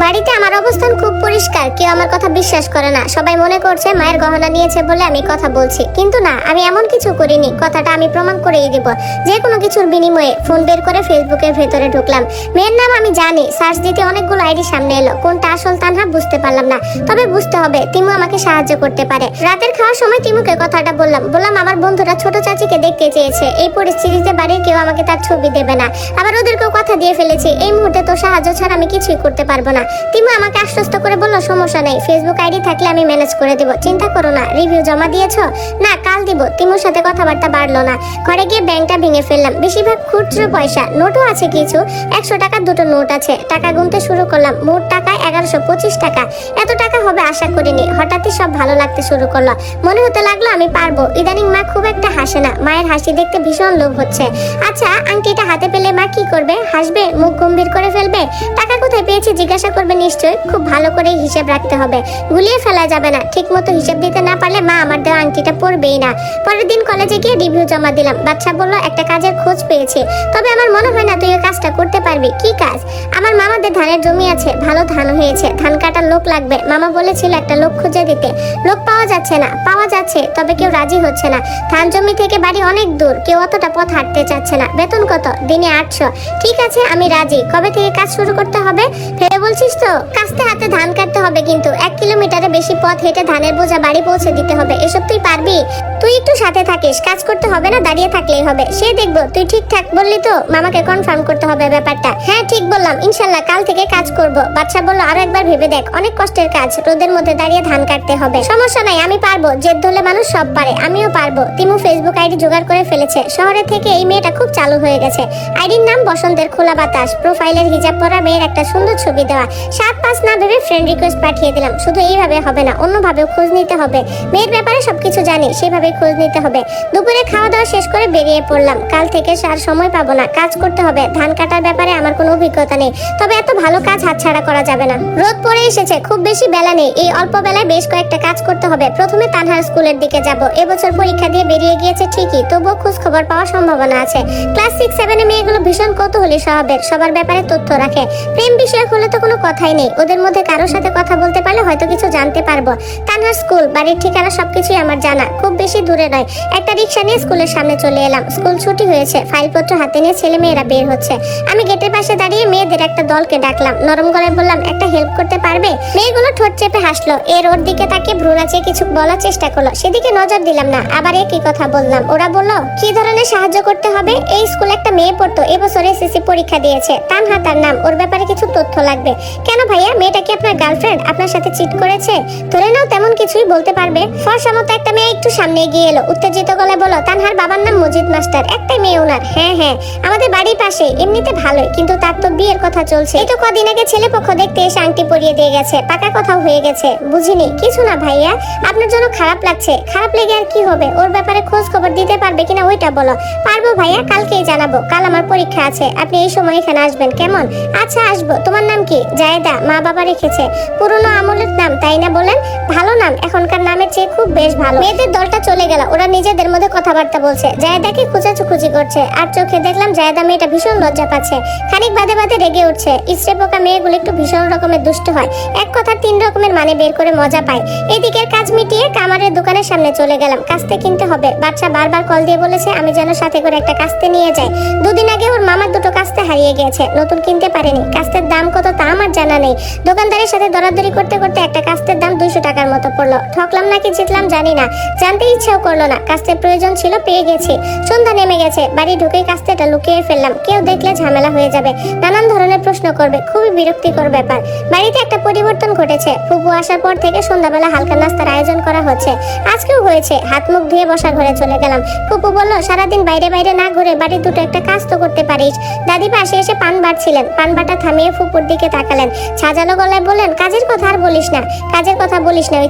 বাড়িতে আমার অবস্থান খুব পরিষ্কার, কেউ আমার কথা বিশ্বাস করে না। সবাই মনে করছে মায়ের গহনা নিয়েছে বলে আমি কথা বলছি, কিন্তু না, আমি এমন কিছু করিনি। কথাটা আমি প্রমাণ করেই দিব। যে কোনো কিছুর বিনিময়ে ফোন বের করে ফেসবুকের ভেতরে ঢুকলাম। মেয়ের নাম আমি জানি, সার্চ দিতে অনেকগুলো আইডি সামনে এলো। কোনটা আসল তানহা বুঝতে পারলাম না, তবে বুঝতে হবে তিমু আমাকে সাহায্য করতে পারে। রাতের খাওয়ার সময় তিমুকে কথাটা বললাম আমার বন্ধুরা ছোট চাচিকে দেখতে চেয়েছে। এই পরিস্থিতিতে বাড়ির কেউ আমাকে তার ছবি দেবে না, আবার ওদেরকেও কথা দিয়ে ফেলেছি। এই মুহূর্তে তো সাহায্য ছাড়া আমি কিছুই করতে পারবো না। তিমু আমাকে আশ্বস্ত করে বলল সমস্যা নেই, ফেসবুক আইডি থাকলে আমি ম্যানেজ করে দেবো, চিন্তা করো না। রিভিউ জমা দিয়েছো? না, কাল দিব। তিমুর সাথে কথাবার্তা বাড়লো না। ঘরে গিয়ে ব্যাংকটা ভেঙে ফেললাম। বেশিরভাগ খুচরো পয়সা, নোটও আছে কিছু। 100 টাকার দুটো নোট আছে। টাকা গুনতে শুরু করলাম। মোট টাকা 1125 টাকা। এত টাকা হবে আশা করিনি। হঠাৎই সব ভালো লাগতে শুরু করলো। মনে হতে লাগলো আমি পারবো। ইদানিং মা খুব একটা হাসে না। মায়ের হাসি দেখতে ভীষণ লোভ হচ্ছে। আচ্ছা, আংটিটা হাতে পেলে মা কি করবে? হাসবে? মুখ গম্ভীর করে ফেলবে? টাকা কোথায় পেয়েছি জিজ্ঞাসা করবে নিশ্চয়। খুব ভালো করে হিসাব রাখতে হবে, গুলিয়ে ফেলা যাবে না। ঠিক মতো হিসাব দিতে না পারলে মা আমার দেওয়া আংটিটা পরবেই না। পরের দিন কলেজে গিয়ে রিভিউ জমা দিলাম। বাচ্চা বলল একটা কাজের খোঁজ পেয়েছে, তবে আমার মনে হয় না তুই এই কাজটা করতে পারবি। কি কাজ? আমার মামাদের ধানের জমি আছে, ভালো ধান হয়েছে, ধান কাটার লোক লাগবে। মামা বলেছিল একটা লোক খুঁজে দিতে। লোক পাওয়া যাচ্ছে না। পাওয়া যাচ্ছে, তবে কেউ রাজি হচ্ছে না। ধান জমি থেকে বাড়ি অনেক দূর, কেউ অতটা পথ হাঁটতে চাচ্ছে না। বেতন কত? দিনে 800। ঠিক আছে, আমি রাজি। কবে থেকে কাজ শুরু করতে হবে ভেবে বলছিস তো? কাস্তে হাতে ধান কাটতে হবে, কিন্তু 1 কিলোমিটারে বেশি পথ হেঁটে ধানের বোঝা বাড়ি পৌঁছে দিতে হবে। এসব তুই পারবি? তুই একটু সাথে থাকিস, কাজ করতে হবে না, দাঁড়িয়ে থাকলেই হবে। সে দেখবো। তুই ঠিকঠাক বললি তো? মামাকে কনফার্ম করতে হবে ব্যাপারটা। হ্যাঁ, ঠিক বললাম। ইনশাল্লাহ কাল থেকে কাজ করব। বাচ্চা বলল আরো একবার ভেবে দেখ, অনেক কষ্টের কাজ, রোদের মধ্যে দাঁড়িয়ে ধান কাটতে হবে। সমস্যা নাই, আমি পারবো। জেদ ধরলে মানুষ সব পারে, আমিও পারবো। তিমু ফেসবুক আইডি জোগাড় করে ফেলেছে। শহরে থেকে এই মেয়েটা খুব চালু হয়ে গেছে। আইডির নাম বসন্তের খোলা বাতাস। প্রোফাইলের হিজাব পরা মেয়ের একটা সুন্দর ছবি দেওয়া। 7-5 না ভেবে ফ্রেন্ড রিকোয়েস্ট পাঠিয়ে দিলাম। শুধু এইভাবে হবে না, অন্যভাবেও খোঁজ নিতে হবে। মেয়ের ব্যাপারে সবকিছু জানি, সেভাবে খোঁজ নিতে হবে। দুপুরে খাওয়া দাওয়া শেষ করে বেরিয়ে পড়লাম। কাল থেকে আর সময় পাবো না, কাজ করতে হবে। ধান কাটার ব্যাপারে আমার কোনো অভিজ্ঞতা নেই, তবে এত ভালো কাজ হাতছাড়া করা যাবে না। রোদ পড়ে এসেছে, খুব বেশি বেলা নেই। এই অল্প বেলায় বেশ কয়েকটা কাজ করতে হবে। প্রথমে তানহার স্কুলের দিকে যাব। এবছর পরীক্ষা দিয়ে বেরিয়ে গিয়েছে ঠিকই, তবুও খোঁজ খবর পাওয়ার সম্ভাবনা আছে। ক্লাস 6-7 এ মেয়েগুলো ভীষণ কৌতূহলী স্বভাবের, সবার ব্যাপারে তথ্য রাখে। প্রেম বিষয়ক হলে তো কোনো কথাই নেই। ওদের মধ্যে কারোর সাথে কথা বলতে পারলে হয়তো কিছু জানতে পারবো। তানহার স্কুল, বাড়ির ঠিকানা সবকিছুই আমার জানা। খুব বেশি দূরে নয়। একটা রিক্সা নিয়ে স্কুলের সামনে চলে এলাম। স্কুল ছুটি হয়েছে। ফাইলপত্র হাতে নিয়ে ছেলে মেয়েরা বের হচ্ছে। আমি গেটের পাশে দাঁড়িয়ে মেয়েদের একটা দলকে ডাকলাম। নরম গলায় বললাম একটা হেল্প করতে পারবে? মেয়েগুলো ঠোঁট চেপে হাসলো। ওর দিকে তাকে ভ্রু নাচিয়ে কিছু বলার চেষ্টা করলো। সেদিকে নজর দিলাম না। আবার একই কথা বললাম। ওরা বলল কি ধরনের সাহায্য করতে হবে? এই স্কুলে একটা মেয়ে পড়তো, এবছর এসএসসি পরীক্ষা দিয়েছে। তানহা তার নাম। ওর ব্যাপারে কিছু তথ্য লাগবে। কেন ভাইয়া, মেয়েটা কি আপনার গার্লফ্রেন্ড? আপনার সাথে চিট করেছে? ধরে নাও তেমন কিছুই বলতে পারবে। ফর্সা মতো একটা মেয়ে একটু সামনে এগিয়ে এলো। উত্তেজিত গলায় বলল তানহার বাবার নাম মজিদ মাস্টার। একটাই মেয়ে ওনার? হ্যাঁ হ্যাঁ, আমাদের বাড়ির পাশে। এমনিতে ভালোই, কিন্তু তার তো বিয়ের কথা চলছে। এই তো কদিন আগে ছেলে পক্ষ দেখতে এসে আংটি পরিয়ে দিয়ে গেছে। পাকা কথাও হয়ে গেছে। বুঝিনি। কিছু না ভাইয়া, আপনার জন্য খারাপ লাগছে। খারাপ লেগে আর কি হবে? ওর ব্যাপারে খোঁজ খবর দিতে পারবে কিনা ওইটা বলো। পারবো ভাইয়া, কালকেই জানাবো। কাল আমার পরীক্ষা আছে, আপনি এই সময় এখানে আসবেন কেমন? আচ্ছা আসবো। তোমার নাম কি? জায়েদা। মা বাবা রেখেছে। পুরনো আমলের নাম তাই না? বলেন। ভালো নাম, এখনকার নামের চেয়ে খুব বেশ ভালো। মেয়েদের দলটা চলে গেল। ওরা নিজেদের মধ্যে কথাবার্তা বলছে। জায়েদাকে খুঁচাচুখুচি করছে। আর চোখে দেখলাম জায়েদা মেয়েটা ভীষণ লজ্জা পাচ্ছে। খানিক বাদে বাদে রেগে উঠছে। ইস্ত্রে পোকা মেয়েগুলো একটু ভীষণ রকমের দুষ্ট হয়। এক কথার 3 রকমের মানে বের করে মজা পায়। এদিকের কাজ মিটিয়ে কামারের দোকানের সামনে চলে গেলাম। কাস্তে কিনতে হবে। বাচ্চা বারবার কল দিয়ে বলেছে আমি যেন সাথে করে একটা কাস্তে নিয়ে যাই। 2 দিন আগে ওর মামার দুটো কাস্তে হারিয়ে গিয়েছে, নতুন কিনতে পারেনি। কাস্তের দাম কত তা আমার জানা নেই। দোকানদারের সাথে দরাদরি করতে করতে একটা কাস্তের দাম 200 টাকার মতো পড়লো। ঠকলাম নাকি জিতলাম জানি না, জানতে ইচ্ছেও করলো না। কাস্তের প্রয়োজন ছিল, পেয়ে গেছি। সন্ধ্যা নেমে গেছে। বাড়ি ঢুকেই কাস্তেটা লুকিয়ে ফেললাম। কেউ দেখলে ঝামেলা হয়ে যাবে, নানান ধরনের প্রশ্ন করবে। খুবই বিরক্তিকর ব্যাপার। বাড়িতে একটা পরিবর্তন ঘটেছে। ফুপু আসার পর থেকে সন্ধ্যাবেলা হালকা নাস্তার আয়োজন করা হচ্ছে। আজকেও হয়েছে। হাত মুখ ধুয়ে বসার ঘরে চলে গেলাম। ফুপু বলল সারাদিন বাইরে বাইরে না ঘুরে বাড়ির দুটো একটা কাজ তো করতে পারিস। দাদি পাশে এসে পান বাড়ছিলেন। পান বাটা থামিয়ে ফুপুর দিকে তাকালেন। সাজালো গলায় বললেন কাজের কথা আর বলিস না। কাজের কথা বলিস না ওই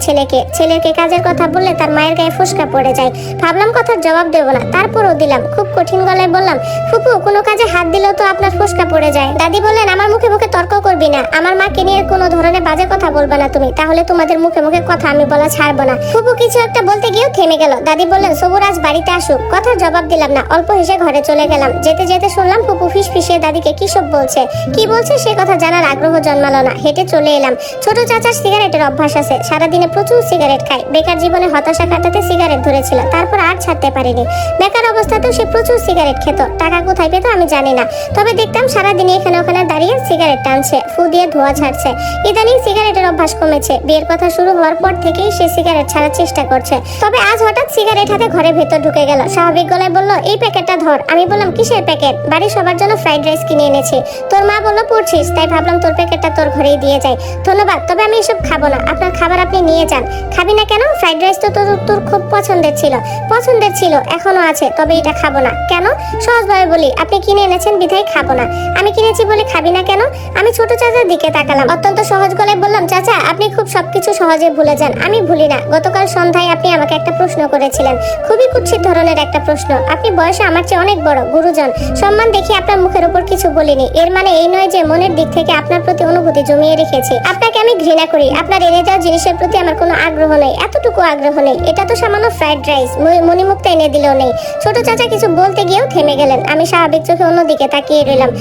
ছেলেকে কাজের কথা বললে তার মায়ের গায়ে ফুসকা পড়ে যায়। ভাবলাম কথার জবাব দেবো না, তারপরও দিলাম। খুব কঠিন গলায় বললাম ফুপু কোনো কাজে হাত দিলেও তো আপনার ফুসকা পড়ে যায়। দাদি বললেন আমার মুখে মুখে তর্ক করবি না। আমার মাকে নিয়ে কোনো ধরনের বাজে কথা বলবে না তুমি, তাহলে তোমাদের মুখে মুখে কথা আমি বলা ছাড়বো না। ফুপু কিছু একটা বলতে গিয়েও থেমে গেল। দাদি বললেন সবুর আজ বাড়িতে আসুক। কথার জবাব দিলাম না, অল্প হেসে ঘরে চলে গেলাম। যেতে যেতে শুনলাম ফুপু ফিসফিসিয়ে দাদিকে কি সব বলছে। কি বলছে সে কথা জানার আগ্রহ জন্মালো না। হেঁটে চলে এলাম। ছোট চাচার সিগারেটের অভ্যাস আছে, সারাদিনে প্রচুর সিগারেট খায়। বেকার জীবনে হতাশা কাটাতে সিগারেট ধরেছিল, তারপর আর ছাড়তে পারেনি। বেকার অবস্থাতেও সে প্রচুর সিগারেট খেত, টাকা কোথায় পেত আমি জানি না, তবে দেখতাম সারাদিনে এখানে ওখানে দাঁড়িয়ে সিগারেট টানছে, ফু দিয়ে ধোঁয়া ছাড়ছে। ইদানিং সিগারেটের অভ্যাস কমেছে, বিয়ের কথা শুরু হওয়ার পর থেকেই সে সিগারেট ছাড়ার চেষ্টা করছে। তবে আজ হঠাৎ সিগারেট হাতে ঘরের ভেতর ঢুকে গেল, স্বাভাবিক গলায় বলল, এই প্যাকেটটা ধর। আমি বললাম, কিসের প্যাকেট? বাড়ির সবার জন্য ফ্রাইড রাইস কিনে এনেছি, তোর মা বললো পড়ছিস, তাই ভাবলাম তোর প্যাকেটটা তোর ঘরেই দিয়ে যাই। ধন্যবাদ, তবে আমি এসব খাবো না, আপনার খাবার আপনি নিয়ে যান। খাবি না কেন? ফ্রাইড রাইস তো তোর খুব পছন্দের ছিল, এখনো আছে, তবে এটা খাবো না। কেন? সহজভাবে বলি, আপনি কিনে এনেছেন বিধায় খাবো না। আমি কিনেছি বলে খাবি না কেন? আমি ছোট চাচার দিকে তাকালাম, অত্যন্ত সহজ গলায় বললাম, চাচা আপনি খুব সবকিছু সহজে ভুলে যান। আমি ভুলি না। গতকাল সন্ধ্যায় আপনি আমাকে একটা প্রশ্ন করেছিলেন, খুবই কুৎসিত ধরনের একটা প্রশ্ন। আপনি বয়সে আমার চেয়ে অনেক বড়, গুরুজন, সম্মান দেখে আপনার মুখের উপর কিছু বলিনি। এর মানে এই নয় যে মনের দিক থেকে আপনার প্রতি অনুভূতি জমিয়ে রেখেছি। আপনাকে আমি ঘৃণা করি, আপনার এনে যাওয়া জিনিসের প্রতি আমার কোনো আগ্রহ নেই, এতটুকু আগ্রহ নেই। এটা তো সামান্য ফ্রাইড রাইস, মণিমুক্ত এনে দিলেও নেই। ছোট চাচা কিছু বলতে গিয়েও থেমে গেলেন। আমি স্বাভাবিক চোখে অন্যদিকে তাকিয়ে রইলাম।